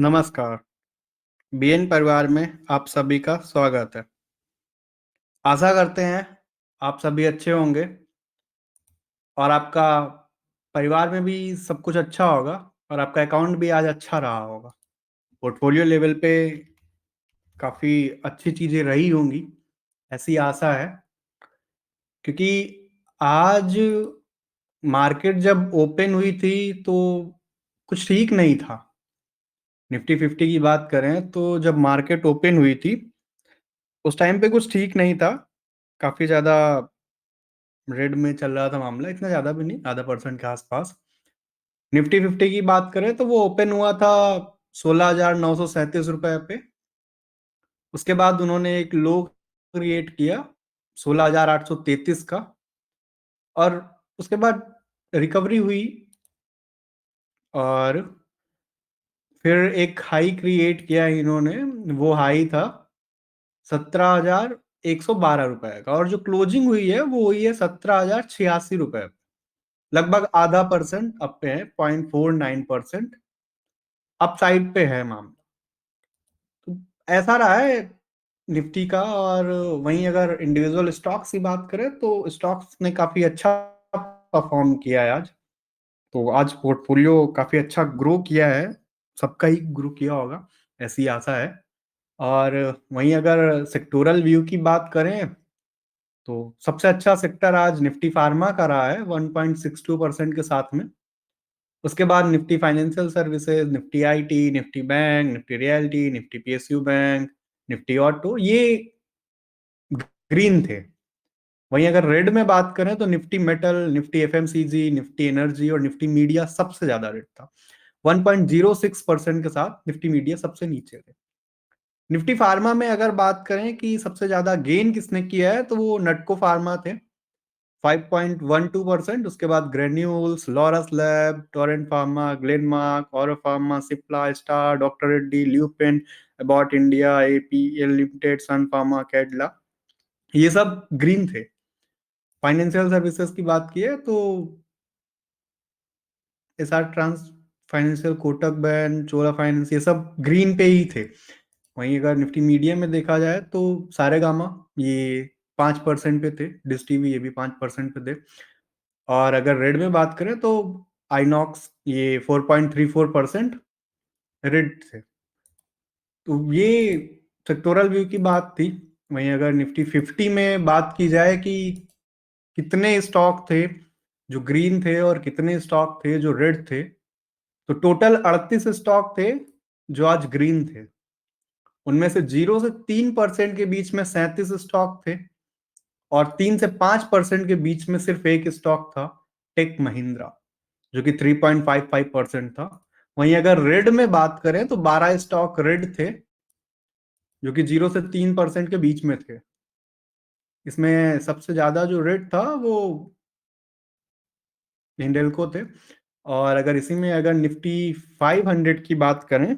नमस्कार। बीएन परिवार में आप सभी का स्वागत है। आशा करते हैं आप सभी अच्छे होंगे और आपका परिवार में भी सब कुछ अच्छा होगा और आपका अकाउंट भी आज अच्छा रहा होगा। पोर्टफोलियो लेवल पे काफ़ी अच्छी चीज़ें रही होंगी, ऐसी आशा है। क्योंकि आज मार्केट जब ओपन हुई थी तो कुछ ठीक नहीं था। निफ्टी 50 की बात करें तो जब मार्केट ओपन हुई थी उस टाइम पे कुछ ठीक नहीं था। काफ़ी ज़्यादा रेड में चल रहा था मामला, इतना ज़्यादा भी नहीं, आधा परसेंट के आसपास। निफ्टी 50 की बात करें तो वो ओपन हुआ था 16,937 रुपए पे। उसके बाद उन्होंने एक लो क्रिएट किया 16,833 का, और उसके बाद रिकवरी हुई और फिर एक हाई क्रिएट किया इन्होंने। वो हाई था 17,112 रुपए का, और जो क्लोजिंग हुई है वो हुई है 17,086 रुपए। लगभग आधा परसेंट अप पे है, 0.49% अप साइड पे है मामला। तो ऐसा रहा है निफ्टी का। और वहीं अगर इंडिविजुअल स्टॉक्स की बात करें तो स्टॉक्स ने काफी अच्छा परफॉर्म किया है आज। तो आज पोर्टफोलियो काफी अच्छा ग्रो किया है, सबका ही ग्रो किया होगा, ऐसी आशा है। और वहीं अगर सेक्टोरल व्यू की बात करें तो सबसे अच्छा सेक्टर आज निफ्टी फार्मा का रहा है 1.62% के साथ में। उसके बाद Nifty financial services, Nifty IT, Nifty bank, Nifty realty, Nifty PSU bank, Nifty auto, ये ग्रीन थे। वहीं अगर रेड में बात करें तो Nifty metal, Nifty FMCG, Nifty energy और निफ्टी मीडिया सबसे ज्यादा रेड था। 1.06% के साथ निफ्टी मीडिया सबसे नीचे थे। निफ्टी फार्मा में अगर बात करें कि सबसे ज्यादा गेन किसने किया है तो वो नटको फार्मा थे, 5.12%। उसके बाद Granules, Laurus Lab, Torrent Pharma, Glenmark, Auro Pharma, Cipla, Star, Doctor Reddy, Lupin, Abbott India, APL Limited, Sun Pharma, Cadila, ये सब ग्रीन थे। फाइनेंशियल सर्विसेज की बात की है तो SR Trans Financial, Kotak Bank, Chola Finance, ये सब ग्रीन पे ही थे। वहीं अगर निफ्टी मीडिया में देखा जाए तो सारेगामा ये 5% पे थे, डिश टीवी ये भी 5% पे थे। और अगर रेड में बात करें तो आइनॉक्स ये 4.34% रेड थे। तो ये सेक्टोरल व्यू की बात थी। वहीं अगर निफ्टी 50 में बात की जाए कि कितने स्टॉक थे जो ग्रीन थे और कितने स्टॉक थे जो रेड थे, तो टोटल 38 स्टॉक थे जो आज ग्रीन थे। उनमें से 0 से 3% के बीच में 37 स्टॉक थे, और 3 से 5% के बीच में सिर्फ एक स्टॉक था, टेक महिंद्रा, जो कि 3.55% था। वहीं अगर रेड में बात करें तो 12 स्टॉक रेड थे जो कि 0 से 3% के बीच में थे। इसमें सबसे ज्यादा जो रेड था वो हिंडेल्को थे। और अगर इसी में अगर निफ्टी 500 की बात करें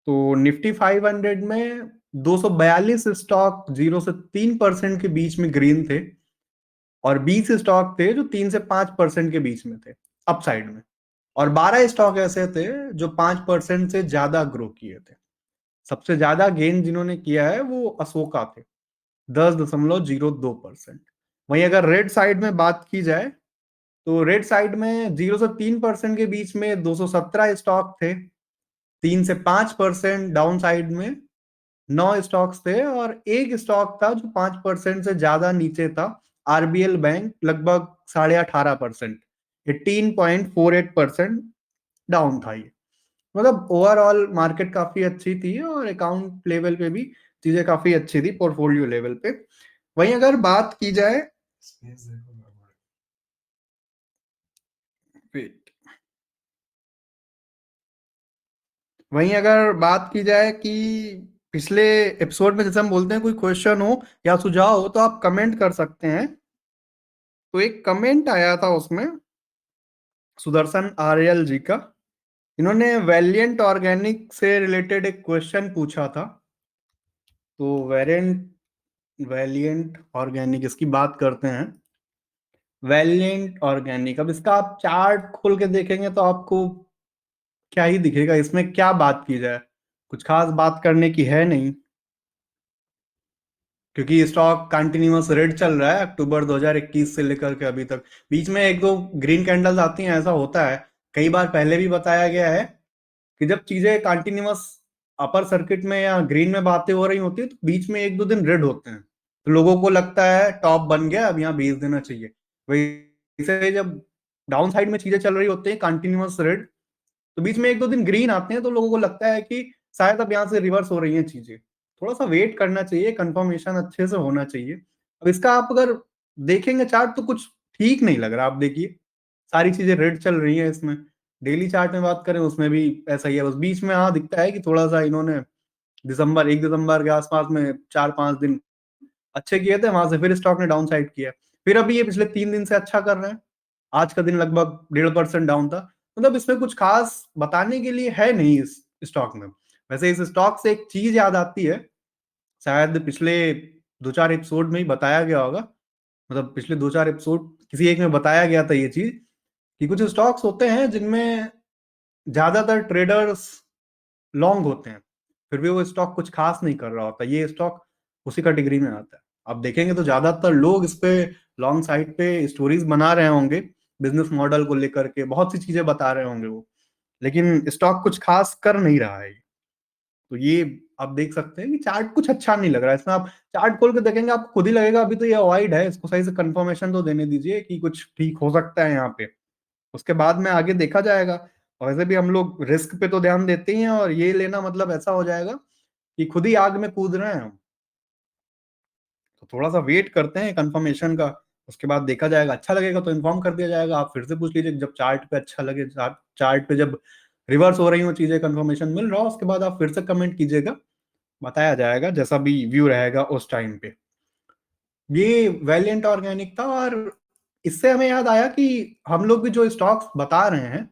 तो निफ्टी 500 में 242 स्टॉक 0 से 3% के बीच में ग्रीन थे, और 20 स्टॉक थे जो 3 से 5% के बीच में थे अपसाइड में, और 12 स्टॉक ऐसे थे जो 5% से ज्यादा ग्रो किए थे। सबसे ज्यादा गेन जिन्होंने किया है वो अशोका थे, 10.02%। वहीं अगर रेड साइड में बात की जाए तो रेड साइड में 0 से 3% के बीच में 217 स्टॉक थे, 3 से 5% डाउन साइड में 9 स्टॉक्स थे, और एक स्टॉक था जो 5% से ज्यादा नीचे था, आरबीएल बैंक, लगभग 18.5%, 18.48% डाउन था ये। मतलब ओवरऑल मार्केट काफी अच्छी थी और अकाउंट लेवल पे भी चीजें काफी अच्छी थी, पोर्टफोलियो लेवल पे। वहीं अगर बात की जाए, वहीं अगर बात की जाए कि पिछले एपिसोड में जैसे हम बोलते हैं कोई क्वेश्चन हो या सुझाव हो तो आप कमेंट कर सकते हैं। तो एक कमेंट आया था उसमें सुदर्शन आर्यल जी का। इन्होंने वैलिएंट ऑर्गेनिक से रिलेटेड एक क्वेश्चन पूछा था। तो वैलिएंट ऑर्गेनिक इसकी बात करते हैं। वैलिएंट ऑर्गेनिक, अब इसका आप चार्ट खोल के देखेंगे तो आपको क्या ही दिखेगा इसमें, क्या बात की जाए, कुछ खास बात करने की है नहीं, क्योंकि स्टॉक कंटिन्यूअस रेड चल रहा है अक्टूबर 2021 से लेकर के अभी तक। बीच में एक दो ग्रीन कैंडल्स आती हैं, ऐसा होता है, कई बार पहले भी बताया गया है कि जब चीजें कंटिन्यूअस अपर सर्किट में या ग्रीन में बातें हो रही होती है तो बीच में एक दो दिन रेड होते हैं, तो लोगों को लगता है टॉप बन गया, अब यहाँ बेच देना चाहिए। वैसे जब डाउन साइड में चीजें चल रही होती हैं कंटिन्यूअस रेड, तो बीच में एक दो दिन ग्रीन आते हैं तो लोगों को लगता है कि शायद अब यहाँ से रिवर्स हो रही हैं चीजें, थोड़ा सा वेट करना चाहिए, कंफर्मेशन अच्छे से होना चाहिए। अब इसका आप अगर देखेंगे चार्ट तो कुछ ठीक नहीं लग रहा, आप देखिए सारी चीजें रेड चल रही है इसमें। डेली चार्ट में बात करें उसमें भी ऐसा ही है, बस बीच में हाँ दिखता है कि थोड़ा सा इन्होंने दिसंबर 1 दिसंबर के आसपास में 4 5 दिन अच्छे किए थे, वहां से फिर स्टॉक ने डाउन साइड किया, फिर अभी ये पिछले 3 दिन से अच्छा कर रहे हैं। आज का दिन लगभग 1.5% डाउन था, मतलब इसमें कुछ खास बताने के लिए है नहीं इस स्टॉक में। वैसे इस स्टॉक से एक चीज याद आती है, शायद पिछले 2 4 एपिसोड में ही बताया गया होगा, मतलब पिछले 2 4 एपिसोड किसी एक में बताया गया था ये चीज, कि कुछ स्टॉक्स होते हैं जिनमें ज्यादातर ट्रेडर्स लॉन्ग होते हैं, फिर भी वो स्टॉक कुछ खास नहीं कर रहा होता, ये स्टॉक उसी कैटेगरी में आता है। आप देखेंगे तो ज्यादातर लोग इस पे लॉन्ग साइड पे स्टोरीज बना रहे होंगे, बिजनेस मॉडल को लेकर के बहुत सी चीजें बता रहे होंगे वो, लेकिन स्टॉक कुछ खास कर नहीं रहा है। तो ये आप देख सकते हैं कि चार्ट कुछ अच्छा नहीं लग रहा है इसमें, आप चार्ट खोल के देखेंगे आपको खुद ही लगेगा अभी तो ये अवॉइड है, इसको सही से कंफर्मेशन तो देने दीजिए कि कुछ ठीक हो सकता है यहाँ पे, उसके बाद में आगे देखा जाएगा। और वैसे भी हम लोग रिस्क पे तो ध्यान देते ही हैं, और ये लेना मतलब ऐसा हो जाएगा कि खुद ही आग में कूद रहे हैं हम। तो थोड़ा सा वेट करते हैं कंफर्मेशन का, उसके बाद देखा जाएगा, अच्छा लगेगा तो इन्फॉर्म कर दिया जाएगा। आप फिर से पूछ लीजिए जब चार्ट पे अच्छा लगे, चार्ट पे जब रिवर्स हो रही हो चीजें, कंफर्मेशन मिल रहा हो, उसके बाद आप फिर से कमेंट कीजिएगा, बताया जाएगा जैसा भी व्यू रहेगा उस टाइम पे। ये वैलिएंट ऑर्गेनिक था, और इससे हमें याद आया कि हम लोग भी जो स्टॉक्स बता रहे हैं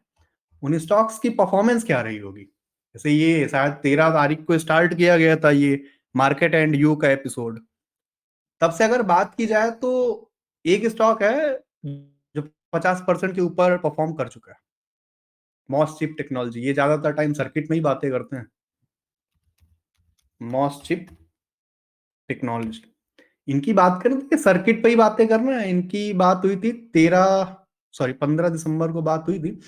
उन स्टॉक्स की परफॉर्मेंस क्या रही होगी। जैसे ये शायद 13 तारीख को स्टार्ट किया गया था ये मार्केट एंड यू का एपिसोड, तब से अगर बात की जाए तो एक स्टॉक है जो 50% के ऊपर परफॉर्म कर चुका है, मॉस चिप टेक्नोलॉजी। ये ज्यादातर टाइम सर्किट में ही बातें करते हैं, मॉस चिप टेक्नोलॉजी। इनकी बात करें तो ये सर्किट पे ही बातें कर रहे हैं, इनकी बात हुई थी 15 दिसंबर को बात हुई थी,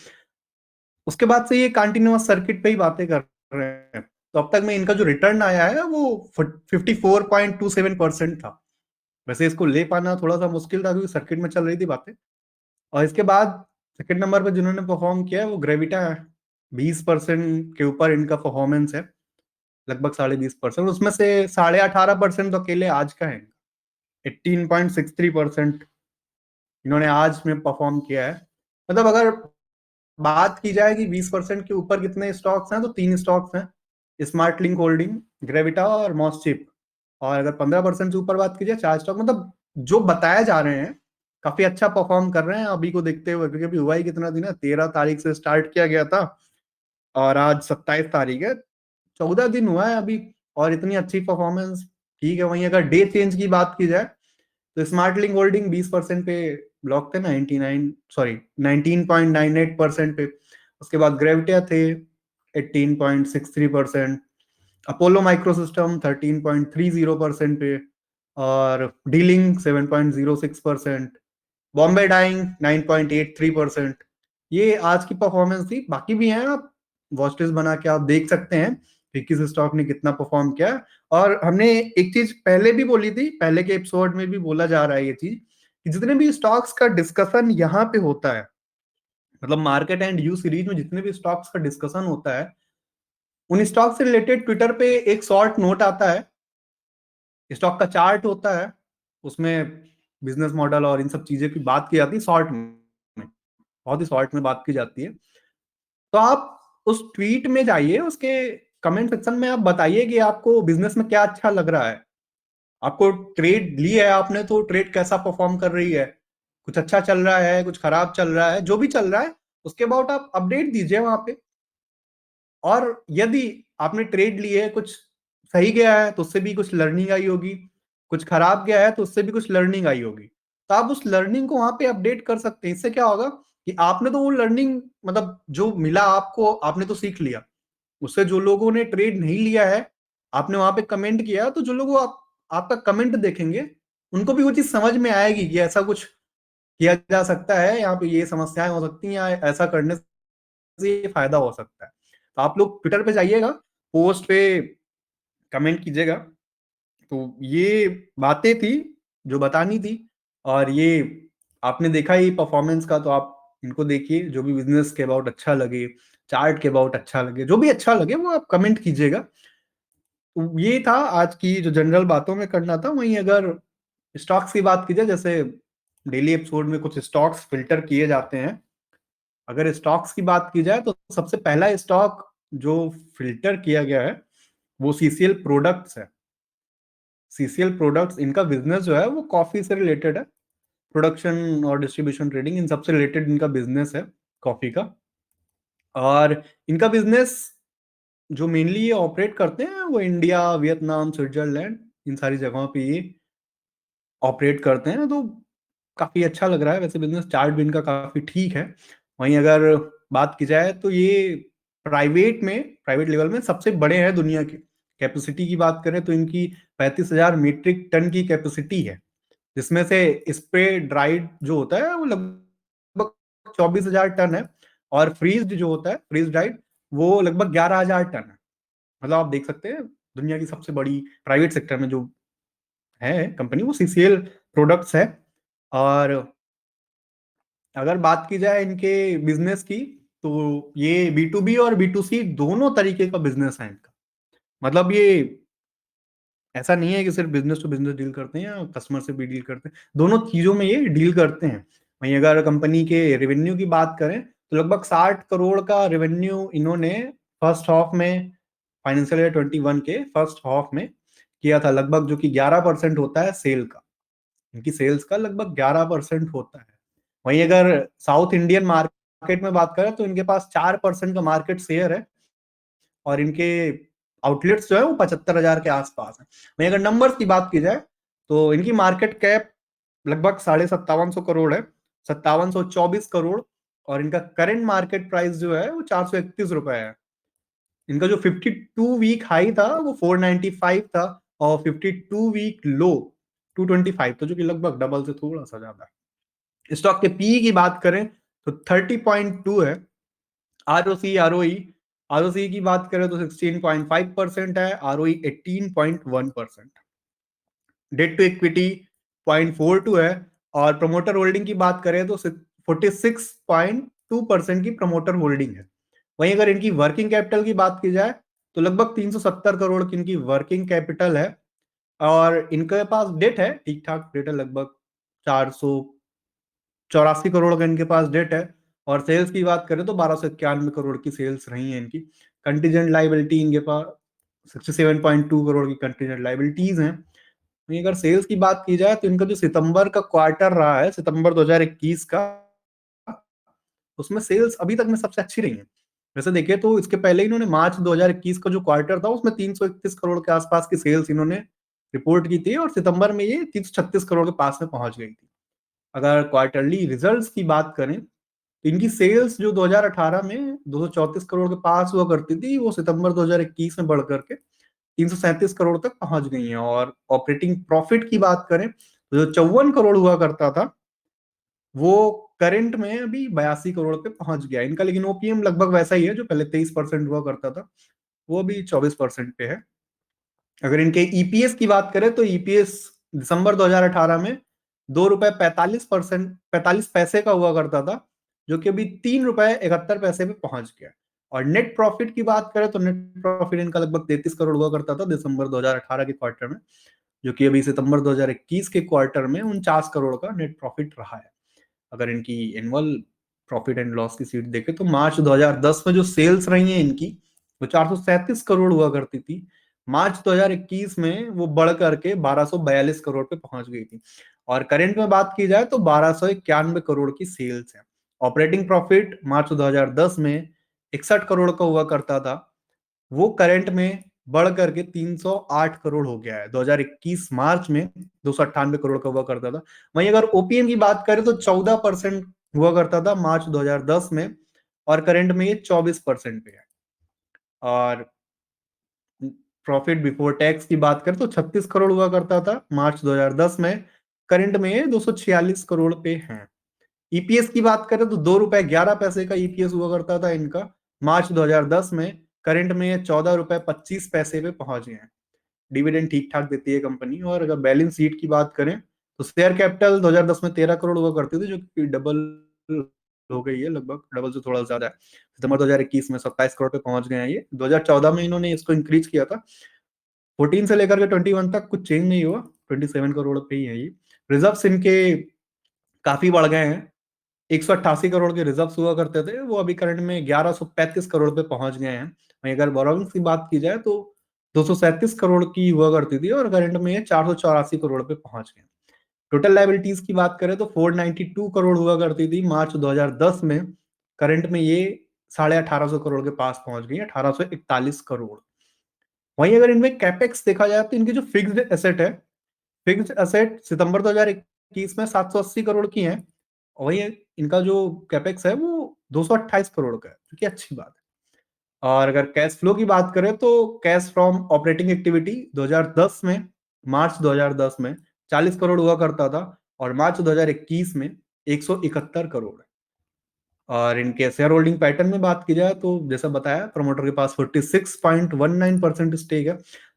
उसके बाद से ये कंटिन्यूअस सर्किट पे ही बातें कर रहे हैं। तो अब तक में इनका जो रिटर्न आया है वो 54.27% था। वैसे इसको ले पाना थोड़ा सा मुश्किल था क्योंकि सर्किट में चल रही थी बातें। और इसके बाद सेकंड नंबर पे जिन्होंने परफॉर्म किया है वो ग्रेविटा है, 20% के ऊपर इनका परफॉर्मेंस है, लगभग 20.5%, उसमें से 18.5% तो अकेले आज का है, 18.63% इन्होंने आज में परफॉर्म किया है। मतलब अगर बात की जाए कि 20% के ऊपर कितने स्टॉक्स हैं तो 3 स्टॉक्स हैं, स्मार्ट लिंक होल्डिंग, ग्रेविटा और मॉसचिप। और अगर 15% से ऊपर बात की जाए 4 स्टॉक, मतलब जो बताए जा रहे हैं काफी अच्छा परफॉर्म कर रहे हैं अभी को देखते हुए, क्योंकि अभी हुआ ही कितना दिन है, 13 तारीख से स्टार्ट किया गया था और आज 27 तारीख है, 14 दिन हुआ है अभी, और इतनी अच्छी परफॉर्मेंस। ठीक है, वहीं अगर डे चेंज की बात की जाए तो स्मार्ट लिंक होल्डिंग 20% पे ब्लॉक थे, 19.98% पे। उसके बाद ग्रेविटिया थे 18.63%, अपोलो माइक्रोसिस्टम 13.30% पे, और डीलिंग 7.06%, बॉम्बे डाइंग 9.83%। ये आज की परफॉर्मेंस थी, बाकी भी हैं, आप वॉच लिस्ट बना के आप देख सकते हैं कि किस स्टॉक ने कितना परफॉर्म किया। और हमने एक चीज पहले भी बोली थी, पहले के एपिसोड में भी बोला जा रहा है ये चीज, कि जितने भी स्टॉक्स का डिस्कशन यहाँ पे होता है, मतलब मार्केट एंड यू सीरीज में जितने भी स्टॉक्स का डिस्कशन होता है, उन स्टॉक से रिलेटेड ट्विटर पे एक शॉर्ट नोट आता है, स्टॉक का चार्ट होता है, उसमें बिजनेस मॉडल और इन सब चीजें की बात की जाती है शॉर्ट में, बहुत ही शॉर्ट में बात की जाती है। तो आप उस ट्वीट में जाइए, उसके कमेंट सेक्शन में आप बताइए कि आपको बिजनेस में क्या अच्छा लग रहा है, आपको ट्रेड ली है आपने तो ट्रेड कैसा परफॉर्म कर रही है, कुछ अच्छा चल रहा है, कुछ खराब चल रहा है, जो भी चल रहा है उसके अबाउट आप अपडेट दीजिए वहां पे। और यदि आपने ट्रेड ली है, कुछ सही गया है तो उससे भी कुछ लर्निंग आई होगी, कुछ खराब गया है तो उससे भी कुछ लर्निंग आई होगी, तो आप उस लर्निंग को वहां पे अपडेट कर सकते हैं। इससे क्या होगा कि आपने तो वो लर्निंग, मतलब जो मिला आपको आपने तो सीख लिया, उससे जो लोगों ने ट्रेड नहीं लिया है, आपने वहां पे कमेंट किया, तो जो लोग आपका कमेंट देखेंगे उनको भी वो चीज समझ में आएगी कि ऐसा कुछ किया जा सकता है, यहाँ पे ये समस्याएं हो सकती हैं, या ऐसा करने से ये फायदा हो सकता है। तो आप लोग ट्विटर पे जाइएगा, पोस्ट पे कमेंट कीजिएगा। तो ये बातें थी जो बतानी थी। और ये आपने देखा ही परफॉर्मेंस का, तो आप इनको देखिए, जो भी बिजनेस के अबाउट अच्छा लगे, चार्ट के अबाउट अच्छा लगे, जो भी अच्छा लगे वो आप कमेंट कीजिएगा। तो ये था आज की जो जनरल बातों में करना था। वहीं अगर स्टॉक्स की बात की जाए, जैसे डेली एपिसोड में कुछ स्टॉक्स फिल्टर किए जाते हैं, अगर स्टॉक्स की बात की जाए तो सबसे पहला स्टॉक जो फिल्टर किया गया है वो सीसीएल प्रोडक्ट्स है। सीसीएल प्रोडक्ट्स, इनका बिजनेस जो है वो कॉफी से रिलेटेड है। प्रोडक्शन और डिस्ट्रीब्यूशन ट्रेडिंग इन सबसे रिलेटेड इनका बिजनेस है, कॉफी का। और इनका बिजनेस जो मेनली ये ऑपरेट करते हैं वो इंडिया, वियतनाम, स्विट्जरलैंड, इन सारी जगहों पे ये ऑपरेट करते हैं। तो काफी अच्छा लग रहा है वैसे बिजनेस, चार्ट भी इनका काफी ठीक है। वहीं अगर बात की जाए तो ये प्राइवेट लेवल में सबसे बड़े हैं दुनिया के। कैपेसिटी की बात करें तो इनकी 35,000 मीट्रिक टन की कैपेसिटी है, जिसमें से स्प्रे ड्राइड जो होता है वो लगभग 24,000 टन है, और फ्रीज्ड जो होता है, फ्रीज ड्राइड, वो लगभग 11,000 टन है। मतलब आप देख सकते हैं दुनिया की सबसे बड़ी प्राइवेट सेक्टर में जो है कंपनी वो सीसीएल प्रोडक्ट्स है। और अगर बात की जाए इनके बिजनेस की, तो ये बी टू बी और बी टू सी दोनों तरीके का बिजनेस है इनका। मतलब ये ऐसा नहीं है कि सिर्फ बिजनेस टू बिजनेस डील करते हैं या कस्टमर से भी डील करते हैं, दोनों चीजों में ये डील करते हैं। वहीं अगर कंपनी के रेवेन्यू की बात करें तो लगभग 60 करोड़ का रेवेन्यू इन्होंने फर्स्ट हाफ में, फाइनेंशियल ईयर 21 के फर्स्ट हाफ में किया था, लगभग, जो कि 11% होता है सेल का। इनकी सेल्स का लगभग 11% होता है। वहीं अगर साउथ इंडियन मार्केट में बात करें तो इनके पास 4% का मार्केट शेयर है, और इनके आउटलेट्स जो है वो 75,000 के आसपास है। वहीं अगर नंबर्स की बात की जाए तो इनकी मार्केट कैप लगभग 7,750 करोड़ है, 7,724 करोड़। और इनका करंट मार्केट प्राइस जो है वो 431 रुपए है। इनका जो 52 वीक हाई था वो 495 था, और 52 वीक लो 225 था, जो कि लगभग डबल से थोड़ा सा ज्यादा है। स्टॉक के पी की बात करें तो 30.2 है। आरओसी की बात करें तो 16.5% है, आरओई 18.1%। डेट टू इक्विटी 0.42 है। और प्रमोटर होल्डिंग की बात करें तो 46.2% की प्रमोटर होल्डिंग है। वहीं अगर इनकी वर्किंग कैपिटल की बात की जाए तो लगभग 370 करोड़ की इनकी वर्किंग कैपिटल है। और इनके पास डेट है, ठीक ठाक डेट है, लगभग 484 करोड़ का इनके पास डेट है। और सेल्स की बात करें तो 1291 करोड़ की सेल्स रही है इनकी। कंटीजेंट लाइबिलिटी इनके पास 67.2 करोड़ की कंटीजेंट लाइबिलिटीज हैं। वहीं अगर सेल्स की बात की जाए तो इनका जो सितंबर का क्वार्टर रहा है, सितंबर 2021 का, उसमें सेल्स अभी तक में सबसे अच्छी रही है। वैसे देखिए तो इसके पहले इन्होंने मार्च 2021 का जो क्वार्टर था उसमें 331 करोड़ के आसपास की सेल्स इन्होंने रिपोर्ट की थी, और सितंबर में ये 336 करोड़ के पास में पहुंच गई थी। अगर क्वार्टरली रिजल्ट्स की बात करें तो इनकी सेल्स जो 2018 में 234 करोड़ के पास हुआ करती थी, वो सितंबर 2021 में बढ़ करके 337 करोड़ तक पहुंच गई हैं। और ऑपरेटिंग प्रॉफिट की बात करें तो जो 54 करोड़ हुआ करता था वो करंट में अभी 82 करोड़ पे पहुंच गया इनका। लेकिन ओपीएम लगभग वैसा ही है, जो पहले 23% हुआ करता था वो अभी 24% पे है। अगर इनके ईपीएस की बात करें तो ईपीएस दिसंबर 2018 में 2 रुपए 45 पैसे का हुआ करता था, जो कि अभी 3 रुपए 71 पैसे पे पहुंच गया। और नेट प्रॉफिट की बात करें तो नेट प्रॉफिट इनका लगभग 33 करोड़ हुआ करता था दिसंबर 2018 के क्वार्टर में, जो कि अभी सितंबर 2021 के क्वार्टर में 49 करोड़ का नेट प्रॉफिट रहा है। अगर इनकी एनुअल प्रॉफिट एंड लॉस की सीट देखें तो मार्च 2010 में जो सेल्स रही है इनकी वो 437 करोड़ हुआ करती थी। मार्च 2021 में वो बढ़ करके 1242 करोड़ पे पहुंच गई थी। और करंट में बात की जाए तो 1291 करोड़ की सेल्स है। ऑपरेटिंग प्रॉफिट मार्च 2010 में 61 करोड़ का हुआ करता था, वो करंट में बढ़ करके 308 करोड़ हो गया है। 2021 मार्च में 298 करोड़ का हुआ करता था। वहीं अगर ओपीएम की बात करें तो 14% हुआ करता था मार्च 2010 में, और करंट में ये 24% पे है। और प्रॉफिट बिफोर टैक्स की बात करें तो 36 करोड़ हुआ करता था मार्च 2010 में, करंट में ये 246 करोड़ पे है। ईपीएस की बात करें तो 2 रुपए 11 पैसे का ईपीएस हुआ करता था इनका मार्च 2010 में, करंट में ये 14 रुपए 25 पैसे पे पहुंच गए हैं। डिविडेंड ठीक ठाक देती है कंपनी। और अगर बैलेंस शीट की बात करें तो शेयर कैपिटल 2010 में 13 करोड़ हुआ करती थी, जो कि डबल हो गई है, लगभग डबल से थोड़ा ज्यादा है। सितंबर 2021 में 27 करोड़ पे पहुंच गए हैं ये। 2014 में इन्होंने इसको इंक्रीज किया था, 14 से लेकर के 21 तक कुछ चेंज नहीं हुआ, 27 करोड़ पे ही है ये। रिजर्व्स इनके काफी बढ़ गए हैं, 188 करोड़ के रिजर्व्स हुआ करते थे, वो अभी करंट में 1135 करोड़ पे पहुंच गए हैं। वहीं अगर बोरोविंग्स की बात की जाए तो 237 करोड़ की हुआ करती थी, और करंट में ये 484 करोड़ पे पहुंच गए। टोटल लाइबिलिटीज की बात करें तो 492 करोड़ हुआ करती थी मार्च 2010 में, करंट में ये 1850 करोड़ के पास पहुंच गई, 1841 करोड़। वहीं अगर इनमें कैपेक्स देखा जाए तो इनकी जो फिक्स्ड एसेट है, फिक्स्ड एसेट सितंबर 2021 में 780 करोड़ की है। और वही इनका जो कैपेक्स है वो 228 करोड़ का है, जो कि अच्छी बात है। और अगर कैश फ्लो की बात करें तो कैश फ्रॉम ऑपरेटिंग एक्टिविटी 2010 में, मार्च 2010 में 40 करोड़ हुआ करता था, और मार्च 2021 में 171 करोड़। और इनके शेयर होल्डिंग पैटर्न में बात की जाए तो जैसा बताया, प्रमोटर के पास 46.19% स्टेक है।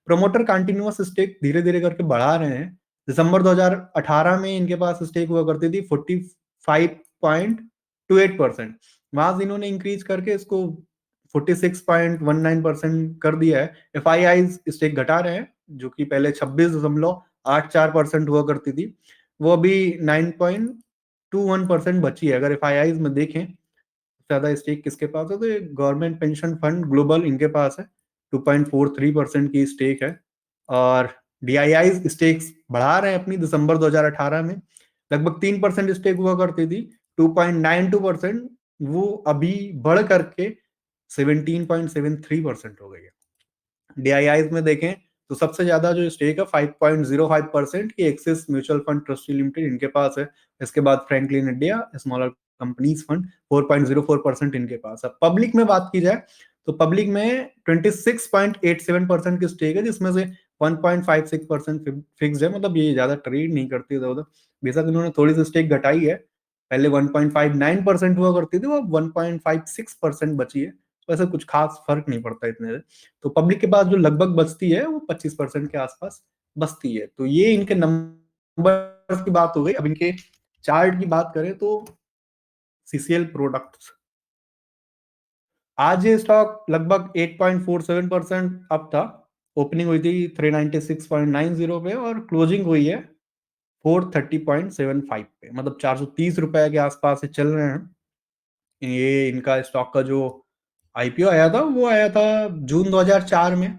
प्रमोटर कंटिन्यूअस स्टेक धीरे धीरे करके बढ़ा रहे हैं। दिसंबर 2018 में इनके पास स्टेक हुआ करती थी 45.28%, वहां से इन्होंने इंक्रीज करके इसको 46.19% कर दिया है। एफ आई आई स्टेक घटा रहे हैं, जो कि पहले 26.84% हुआ करती थी, वो अभी 9.21% बची है। अगर एफ आई आई में देखें ज्यादा स्टेक किसके पास है तो ये गवर्नमेंट पेंशन फंड ग्लोबल इनके पास है, 2.43% की स्टेक है। और डीआईआई स्टेक्स बढ़ा रहे हैं अपनी, दिसंबर 2018 में लगभग 3% स्टेक हुआ करती थी, 2.92%, वो अभी बढ़ करके 17.73% हो गई है। डीआईआई में देखें तो सबसे ज्यादा जो स्टेक है 5.05% की axis mutual fund trustee limited इनके पास है। इसके बाद Franklin India smaller companies fund 4.04% इनके पास है। पब्लिक में बात की जाए तो पब्लिक में 26.87% की स्टेक है, जिसमें से 1.56% फिक्स है, मतलब ये ज्यादा ट्रेड नहीं करती इधर उधर। बेशक इन्होंने थोड़ी सी स्टेक घटाई है, पहले 1.59% हुआ करती थी, वो 1.56% बची है, तो ऐसा कुछ खास फर्क नहीं पड़ता इतने से। तो पब्लिक के पास जो लगभग बचती है वो 25% के आसपास बचती है। तो ये इनके नंबर की बात हो गई। अब इनके चार्ट की बात करें तो सीसीएल प्रोडक्ट्स, आज ये स्टॉक लगभग 8.47% अप था। ओपनिंग हुई थी 396.90 पे, और क्लोजिंग हुई है 430.75 पे, मतलब 430 रुपए के आसपास से चल रहे हैं। ये इनका स्टॉक का जो आईपीओ आया था वो आया था जून 2004 में,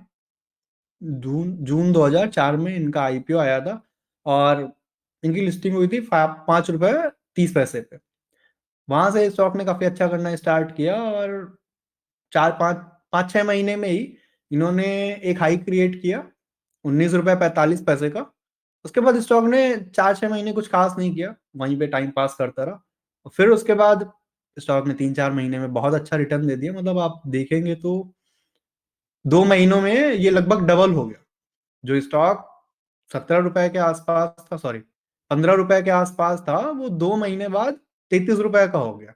जून जून 2004 में इनका आईपीओ आया था। और इनकी लिस्टिंग हुई थी 5 रुपए 30 पैसे पे। वहां से स्टॉक ने काफी अच्छा करना स्टार्ट किया, और 4 5 5 6 महीने में ही इन्होंने एक हाई क्रिएट किया 19 रुपए 45 पैसे का। उसके बाद स्टॉक ने 4 6 महीने कुछ खास नहीं किया, वहीं पे टाइम पास करता रहा। और फिर उसके बाद स्टॉक ने 3 4 महीने में बहुत अच्छा रिटर्न दे दिया, मतलब आप देखेंगे तो 2 महीनों में ये लगभग डबल हो गया। जो स्टॉक 17 रुपए के आसपास था, सॉरी 15 रुपए के आसपास था, वो 2 महीने बाद 33 रुपए का हो गया,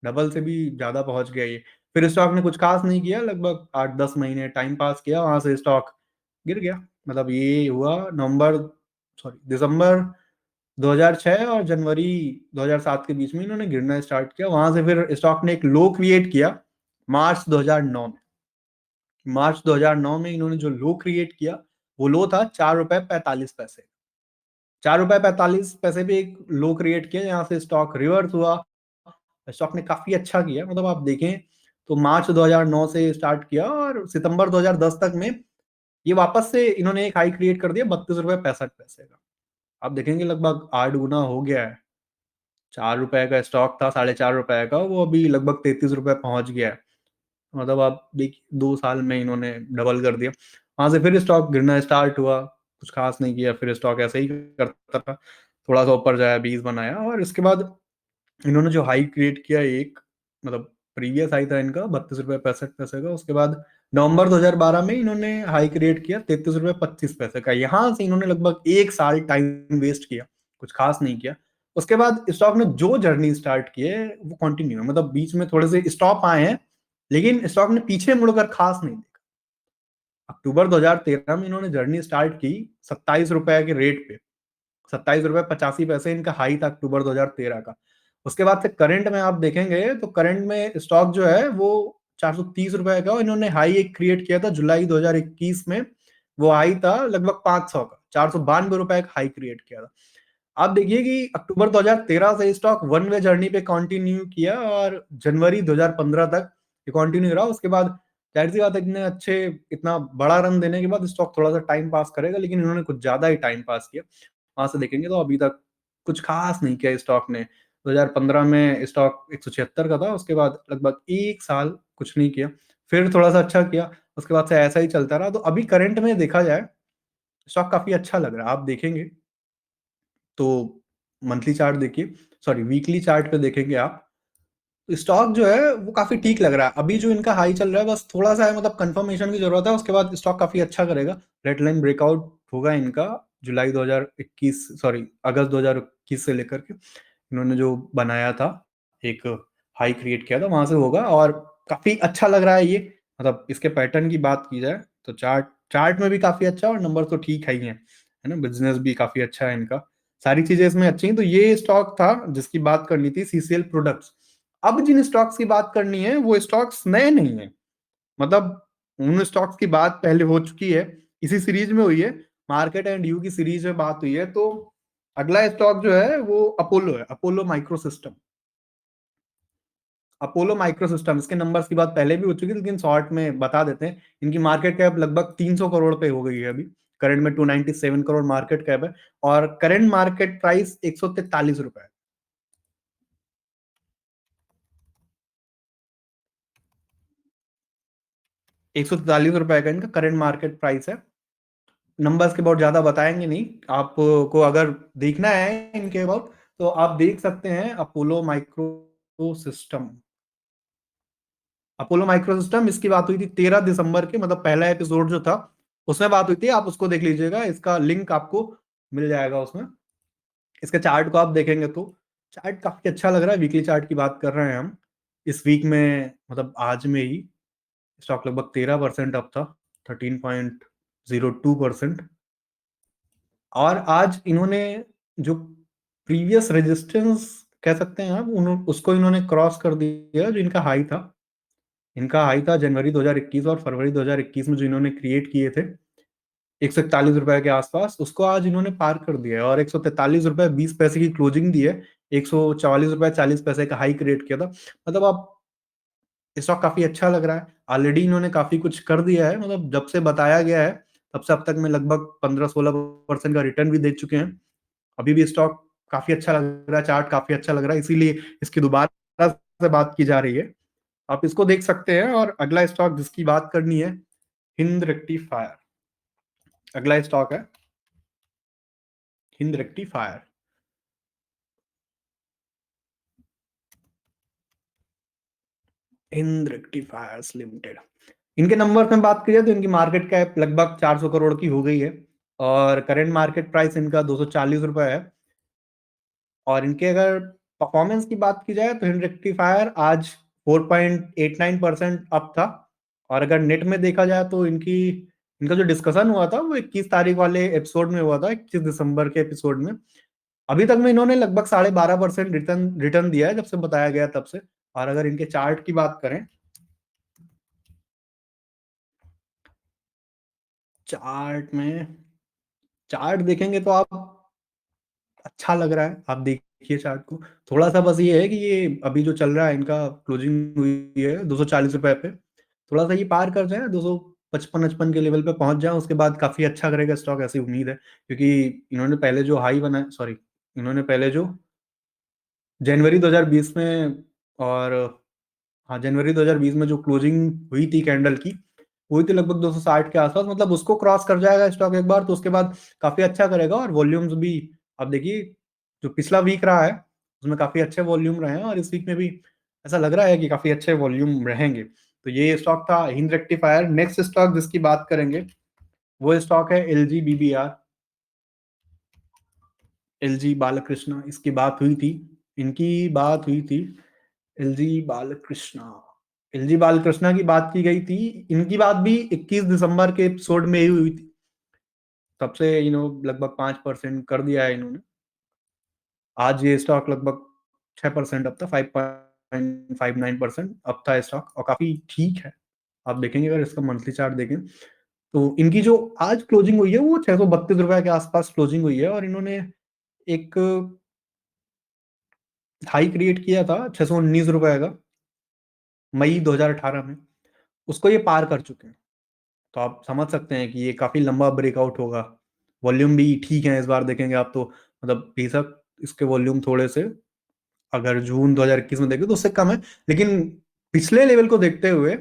डबल से भी ज्यादा पहुंच गया ये। फिर स्टॉक ने कुछ खास नहीं किया, लगभग 8 10 महीने टाइम पास किया, वहां से स्टॉक गिर गया। मतलब ये हुआ नवंबर, सॉरी दिसंबर 2006 और जनवरी 2007 के बीच में इन्होंने गिरना स्टार्ट किया। वहां से फिर स्टॉक ने एक लो क्रिएट किया मार्च 2009 में। मार्च 2009 में इन्होंने जो लो क्रिएट किया वो लो था 4 रुपए 45 पैसे। 4 रुपए 45 पैसे पे एक लो क्रिएट किया, यहाँ से स्टॉक रिवर्स हुआ। स्टॉक ने काफी अच्छा किया, मतलब आप देखें तो मार्च 2009 से स्टार्ट किया और सितंबर 2010 तक में ये वापस से इन्होंने एक हाई क्रिएट कर दिया 32 रुपए 65 पैसे का। आप देखेंगे लगभग 8 गुना हो गया है। 4 रुपए का स्टॉक था, 4.5 रुपए का, वो अभी लगभग 33 रुपए पहुंच गया है। मतलब आप देखिए 2 साल में इन्होंने डबल कर दिया। वहां से फिर स्टॉक गिरना स्टार्ट हुआ, कुछ खास नहीं किया, फिर स्टॉक ऐसे ही करता था, थोड़ा सा ऊपर जाया 20 बनाया, और इसके बाद इन्होंने जो हाई क्रिएट किया एक, मतलब प्रीवियस हाई था इनका 32 रुपये 65 पैसे का, उसके बाद नवंबर 2012 में इन्होंने हाई क्रिएट किया 33 रुपये 25 पैसे का। यहाँ से इन्होंने लगभग एक साल टाइम वेस्ट किया, कुछ खास नहीं किया। उसके बाद स्टॉक ने जो जर्नी स्टार्ट की है वो कंटिन्यू है, मतलब बीच में थोड़े से स्टॉप आए हैं, लेकिन स्टॉक ने पीछे मुड़कर खास नहीं देखा। अक्टूबर 2013 में इन्होंने जर्नी स्टार्ट की 27 रुपए के रेट पे, 27 रुपए 85 पैसे इनका हाई था अक्टूबर 2013 का। उसके बाद से करंट में आप देखेंगे तो करंट में स्टॉक जो है वो 430 रुपए का, इन्होंने हाई एक क्रिएट किया था जुलाई 2021 में, वो हाई था लगभग 500 का, 492 रुपए का हाई क्रिएट किया था। आप देखिए कि अक्टूबर 2013 से स्टॉक वन वे जर्नी पे कंटिन्यू किया और जनवरी 2015 तक ये कंटिन्यू रहा। उसके बाद जाहिर सी बात है, इतने अच्छे इतना बड़ा रन देने के बाद स्टॉक थोड़ा सा टाइम पास करेगा, लेकिन इन्होंने कुछ ज्यादा ही टाइम पास किया। वहां से देखेंगे तो अभी तक कुछ खास नहीं किया स्टॉक ने। 2015 में स्टॉक 176 का था, उसके बाद लगभग एक साल कुछ नहीं किया, फिर थोड़ा सा अच्छा किया, उसके बाद से ऐसा ही चलता रहा। तो अभी करंट में देखा जाए स्टॉक काफी अच्छा लग रहा है। आप देखेंगे तो मंथली चार्ट देखिए, सॉरी वीकली चार्ट पे देखेंगे आप, तो स्टॉक जो है वो काफी ठीक लग रहा है। अभी जो इनका हाई चल रहा है बस थोड़ा सा है, मतलब कंफर्मेशन की जरूरत है, उसके बाद स्टॉक काफी अच्छा करेगा। रेड लाइन ब्रेकआउट होगा इनका जुलाई 2021, सॉरी अगस्त 2021 से लेकर के इन्होंने जो बनाया था, एक हाई क्रिएट किया था, वहां से होगा। और काफी अच्छा लग रहा है ये, मतलब इसके पैटर्न की बात की जाए तो चार्ट चार्ट में भी काफी अच्छा, और नंबर तो ठीक है ना, बिजनेस भी काफी अच्छा है इनका, सारी चीजें इसमें अच्छी हैं। तो ये स्टॉक था जिसकी बात करनी थी, सीसीएल प्रोडक्ट्स। अब जिन स्टॉक्स की बात करनी है वो स्टॉक्स नए नहीं है, मतलब उन स्टॉक्स की बात पहले हो चुकी है, इसी सीरीज में हुई है, मार्केट एंड यू की सीरीज में बात हुई है। तो अगला स्टॉक जो है वो अपोलो है, Apollo micro system. Apollo micro system, इसके नंबर्स की बात पहले भी हो चुकी है, लेकिन शॉर्ट में बता देते हैं। इनकी मार्केट कैप लगभग 300 करोड़ पे हो गई है अभी, करंट में 297 करोड़ मार्केट कैप है, और करंट मार्केट प्राइस 143 रुपए है। 143 रुपए का इनका करंट मार्केट प्राइस है। नंबर्स के बहुत ज्यादा बताएंगे नहीं, आपको अगर देखना है इनके अबाउट तो आप देख सकते हैं Apollo micro system. Apollo micro system, इसकी बात हुई थी 13 दिसंबर की, मतलब पहला एपिसोड जो था उसमें बात हुई थी, आप उसको देख लीजिएगा, इसका लिंक आपको मिल जाएगा उसमें। इसके चार्ट को आप देखेंगे तो चार्ट काफी अच्छा लग रहा है, वीकली चार्ट की बात कर रहे हैं हम। इस वीक में मतलब आज में ही स्टॉक लगभग 13% अप था, 13.02%। और आज इन्होंने जो प्रीवियस रेजिस्टेंस कह सकते हैं आप, उसको इन्होंने क्रॉस कर दिया, जो इनका हाई था। इनका हाई था जनवरी 2021 और फरवरी 2021 में जो इन्होंने क्रिएट किए थे 141 रुपए के आसपास, उसको आज इन्होंने पार कर दिया है, और 143 रुपए 20 पैसे की क्लोजिंग दी है। 144 रुपए 40 पैसे का हाई क्रिएट किया था। मतलब आप, स्टॉक काफी अच्छा लग रहा है, ऑलरेडी इन्होंने काफी कुछ कर दिया है, मतलब जब से बताया गया है तब से अब तक में लगभग 15-16% का रिटर्न भी दे चुके हैं। अभी भी स्टॉक काफी अच्छा लग रहा है, चार्ट काफी अच्छा लग रहा है, इसीलिए इसकी दोबारा से बात की जा रही है। आप इसको देख सकते हैं। और अगला स्टॉक जिसकी बात करनी है, हिंद रेक्टिफायर। अगला स्टॉक है Hind rectifier. Hind rectifiers limited, इनके नंबर में बात करिए तो इनकी मार्केट कैप लगभग 400 करोड़ की हो गई है, और करंट मार्केट प्राइस इनका 240 रुपए है। और इनके अगर परफॉर्मेंस की बात की जाए तो हिंद रेक्टिफायर आज 4.89% अप था। और अगर नेट में देखा जाए तो इनकी इनका जो डिस्कशन हुआ था वो 21 तारीख वाले एपिसोड में हुआ था, 21 दिसंबर के एपिसोड में। अभी तक में इन्होंने लगभग 12.5% रिटर्न रिटर्न दिया है जब से बताया गया तब से। और अगर इनके चार्ट की बात करें, चार्ट में चार्ट देखेंगे तो आप, अच्छा लग रहा है, आप देखिए चार्ट को। थोड़ा सा बस ये है कि ये अभी जो चल रहा है इनका क्लोजिंग हुई है 240 रुपए पे, थोड़ा सा ये पार कर जाए 255-55 के लेवल पे पहुंच जाए, उसके बाद काफी अच्छा करेगा स्टॉक, ऐसी उम्मीद है। क्योंकि इन्होंने पहले जो हाई बनाया, सॉरी इन्होंने पहले जो जनवरी 2020 में, और हाँ जनवरी 2020 में जो क्लोजिंग हुई थी कैंडल की, हुई थी लगभग 260 के आसपास, मतलब उसको क्रॉस कर जाएगा स्टॉक एक बार तो उसके बाद काफी अच्छा करेगा। और वॉल्यूम्स भी आप देखिए, जो पिछला वीक रहा है उसमें काफी अच्छे वॉल्यूम रहे हैं, और इस वीक में भी ऐसा लग रहा है कि काफी अच्छे वॉल्यूम रहेंगे। तो ये स्टॉक था हिंद रेक्टिफायर। नेक्स्ट स्टॉक जिसकी बात करेंगे वो स्टॉक है एलजी बीबीआर। एलजी बालकृष्णा, इसकी बात हुई थी, इनकी बात हुई थी। एलजी बालकृष्णा, एलजी बालकृष्णा की बात की गई थी। इनकी बात भी 21 दिसंबर के एपिसोड में ही हुई थी। तब से लगभग 5% कर दिया है इन्होंने। आज ये स्टॉक लगभग 6% अब था, 5.59% अब था स्टॉक, और काफी ठीक है। आप देखेंगे अगर इसका मंथली चार्ट देखें तो इनकी जो आज क्लोजिंग हुई है वो 632 रुपए के आसपास क्लोजिंग हुई है, और इन्होंने एक हाई क्रिएट किया था 619 रुपए का मई 2018 में, उसको ये पार कर चुके हैं। तो आप समझ सकते हैं कि ये काफी लंबा ब्रेकआउट होगा। वॉल्यूम भी ठीक है इस बार देखेंगे आप तो, मतलब बेशक इसके वॉल्यूम थोड़े से, अगर जून 2021 में देखें तो उससे कम है, लेकिन पिछले लेवल को देखते हुए,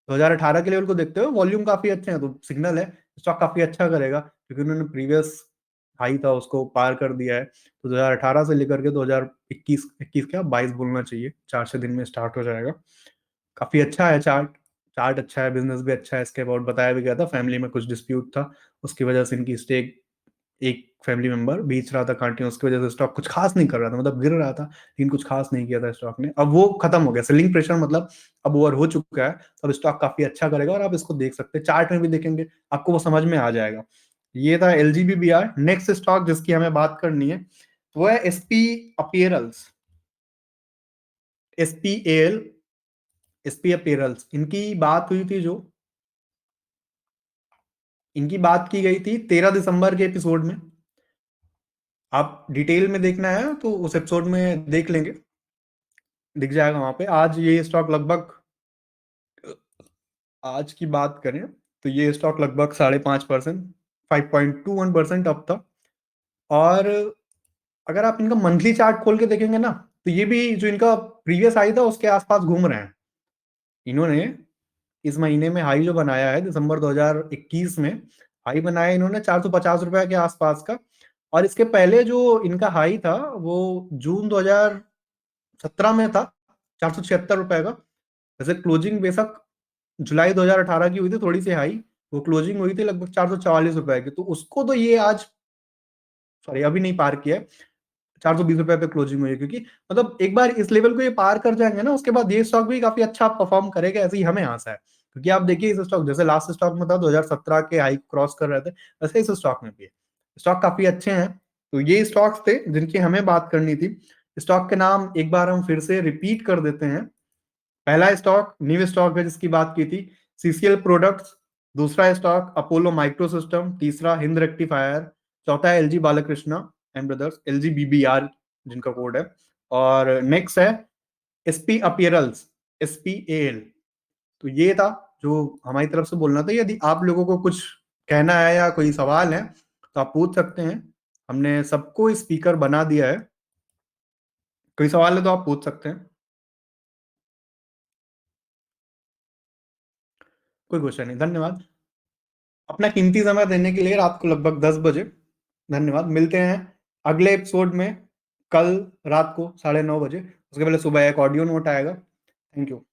2018 के लेवल को देखते हुए वॉल्यूम काफी अच्छे हैं, तो सिग्नल है स्टॉक काफी अच्छा करेगा, क्योंकि उन्होंने प्रीवियस हाई था उसको पार कर दिया है। तो 2018 से लेकर के 2021, 21 क्या 22 बोलना चाहिए, 4-6 दिन में स्टार्ट हो जाएगा। काफी अच्छा है चार्ट, चार्ट अच्छा है, बिजनेस भी अच्छा है। इसके अबाउट बताया भी गया था, फैमिली में कुछ डिस्प्यूट था, उसकी वजह से इनकी स्टेक एक फैमिली मेंबर बेच रहा था कंटिन्यू, उसकी वजह से स्टॉक कुछ खास नहीं कर रहा था, मतलब गिर रहा था, लेकिन कुछ खास नहीं किया था स्टॉक ने। अब वो खत्म हो गया, सेलिंग प्रेशर मतलब अब ओवर हो चुका है, तो अब स्टॉक काफी अच्छा करेगा, और आप इसको देख सकते हैं चार्ट में भी देखेंगे आपको वो समझ में आ जाएगा। ये था एलजीबीबीआर। नेक्स्ट स्टॉक जिसकी हमें बात करनी है वो है एसपी अपीयरल्स, एसपीएल, एसपी अपीयरल्स। इनकी बात हुई थी, जो इनकी बात की गई थी 13 दिसंबर के एपिसोड में। आप डिटेल में देखना है तो उस एपिसोड में देख लेंगे, दिख जाएगा वहां पे। आज ये स्टॉक लगभग, आज की बात करें तो ये स्टॉक लगभग 5.5%, 5.21% अप था। और अगर आप इनका मंथली चार्ट खोल के देखेंगे ना, तो ये भी जो इनका प्रीवियस हाई था उसके आसपास घूम रहे हैं। इन्होंने इस महीने में हाई जो बनाया है दिसंबर 2021 में, हाई बनाया इन्होंने 450 रुपए के आसपास का। और इसके पहले जो इनका हाई था वो जून 2017 में था, 476 रुपए का। वैसे क्लोजिंग बेशक जुलाई 2018 की हुई थी थोड़ी सी हाई, वो क्लोजिंग हुई थी लगभग 444 रुपए की, तो उसको तो ये आज, सॉरी अभी नहीं पार किया, 420 रुपए पे क्लोजिंग हुई है। क्योंकि मतलब एक बार इस लेवल को ये पार कर जाएंगे ना, उसके बाद ये स्टॉक भी काफी अच्छा परफॉर्म करेगा, ऐसे ही हमें आशा है। क्योंकि आप देखिए इस स्टॉक, जैसे लास्ट स्टॉक में था 2017 के हाई क्रॉस कर रहे थे, वैसे इस स्टॉक में भी है। स्टॉक काफी अच्छे हैं। तो ये स्टॉक्स थे जिनकी हमें बात करनी थी। स्टॉक के नाम एक बार हम फिर से रिपीट कर देते हैं। पहला स्टॉक न्यू स्टॉक है जिसकी बात की थी, सीसीएल प्रोडक्ट्स। दूसरा स्टॉक अपोलो माइक्रो सिस्टम। तीसरा हिंद रेक्टिफायर। चौथा है LG Balkrishna and brothers, LG BBr जिनका कोड है। और नेक्स्ट है एसपी अपीयरल्स, एसपीएल। तो ये था जो हमारी तरफ से बोलना था। यदि आप लोगों को कुछ कहना है या कोई सवाल है तो आप पूछ सकते हैं, हमने सबको स्पीकर बना दिया है। कोई सवाल है तो आप पूछ सकते हैं। कोई क्वेश्चन नहीं, धन्यवाद अपना कीमती समय देने के लिए रात को लगभग 10 बजे। धन्यवाद, मिलते हैं अगले एपिसोड में कल रात को 9:30 बजे। उसके पहले सुबह एक ऑडियो नोट आएगा। Thank you.